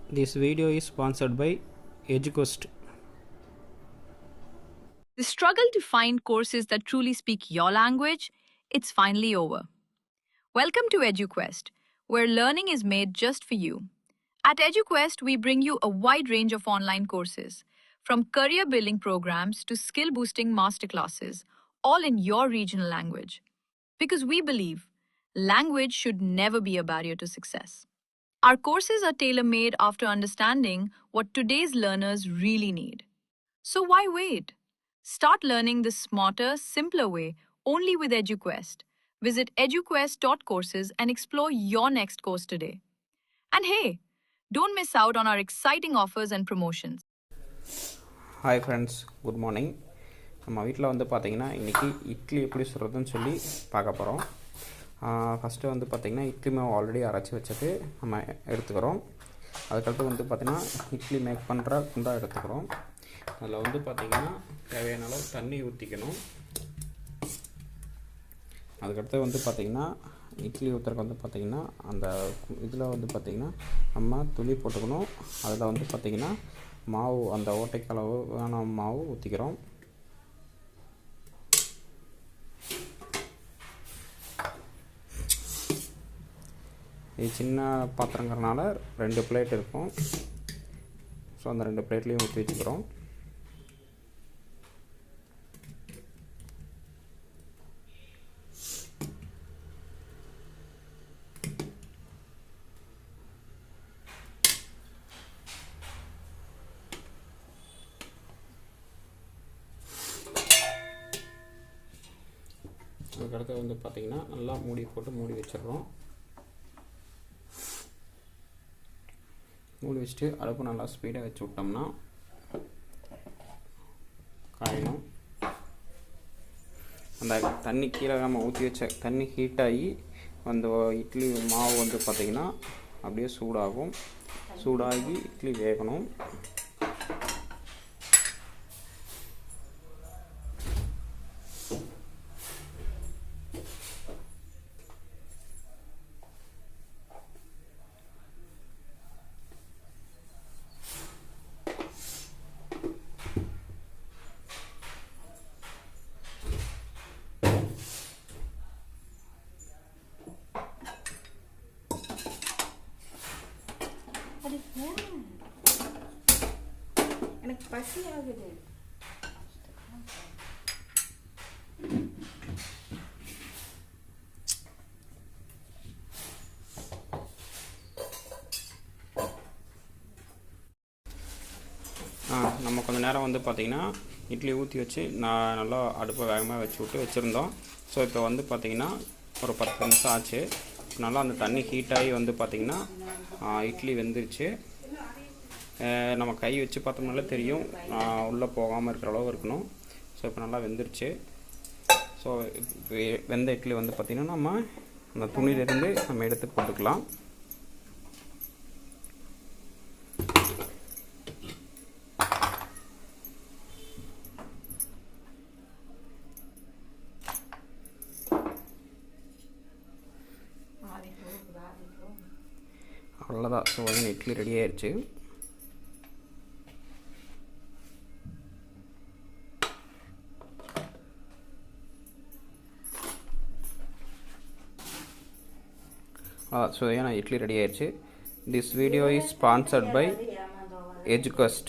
This video is sponsored by EduQuest. The struggle to find courses that truly speak your language, it's finally over. Welcome to EduQuest, where learning is made just for you. At EduQuest, we bring you a wide range of online courses, from career building programs to skill boosting masterclasses, all in your regional language. Because we believe language should never be a barrier to success. Our courses are tailor made after understanding what today's learners really need. So why wait? Start learning the smarter, simpler way only with EduQuest. Visit eduquest.courses and explore your next course today. And hey, don't miss out on our exciting offers and promotions. Hi friends, good morning. நம்ம வீட்டில் வந்து பார்த்திங்கன்னா இன்றைக்கி இட்லி எப்படி சுடுறதுன்னு சொல்லி பார்க்க போகிறோம். First வந்து பார்த்திங்கன்னா இட்லி மாவு ஆல்ரெடி அரைச்சி வச்சது நம்ம எடுத்துக்கிறோம். அதுக்கடுத்து வந்து பார்த்திங்கன்னா இட்லி மேக் பண்ணுற குண்டா எடுத்துக்கிறோம். அதில் வந்து பார்த்திங்கன்னா தேவையான அளவு தண்ணி ஊற்றிக்கணும். அதுக்கடுத்து வந்து பார்த்திங்கன்னா இட்லி ஊற்றுறக்கு வந்து பார்த்திங்கன்னா அந்த இதில் வந்து பார்த்திங்கன்னா நம்ம துளி போட்டுக்கணும். அதில் வந்து பார்த்திங்கன்னா மாவு அந்த ஓட்டைக்களவு வேணாம் மாவு ஊற்றிக்கிறோம். இது சின்ன பாத்திரங்கிறனால 2 பிளேட் இருக்கும். ஸோ அந்த 2 பிளேட்லேயும் ஊற்றி வச்சுக்கிறோம். அதுக்கடுத்து வந்து பார்த்திங்கன்னா நல்லா மூடி போட்டு மூடி வச்சிடுறோம். மூடி வச்சுட்டு அடுப்பு நல்லா ஸ்பீடாக வச்சு விட்டோம்னா காயணும். அந்த தண்ணி கீழே நம்ம ஊற்றி வச்ச தண்ணி ஹீட்டாகி அந்த இட்லி மாவு வந்து பார்த்திங்கன்னா அப்படியே சூடாகும். சூடாகி இட்லி வேகணும். எனக்கு பசி ஆகுது. நம்ம கொஞ்சம் நேரம் வந்து பார்த்திங்கன்னா இட்லி ஊற்றி வச்சு நான் நல்லா அடுப்பை வேகமாக வச்சு விட்டு வச்சுருந்தோம். ஸோ இப்போ வந்து பார்த்திங்கன்னா ஒரு 10 நிமிஷம் ஆச்சு. நல்லா அந்த தண்ணி ஹீட்டாகி வந்து பார்த்திங்கன்னா இட்லி வெந்துருச்சு. நம்ம கை வச்சு பார்த்தோம்னாலே தெரியும் உள்ளே போகாமல் இருக்கிற அளவு இருக்கணும். ஸோ இப்போ நல்லா வெந்துருச்சு. ஸோ வெந்த இட்லி வந்து பார்த்திங்கன்னா நம்ம அந்த துணியிலேருந்து நம்ம எடுத்து போட்டுக்கலாம். அவ்வளோதான். ஸோ வந்து இட்லி ரெடி ஆயிடுச்சு. ஸோ ஏன்னா இட்லி ரெடி ஆயிடுச்சு. This video is sponsored by EduQuest.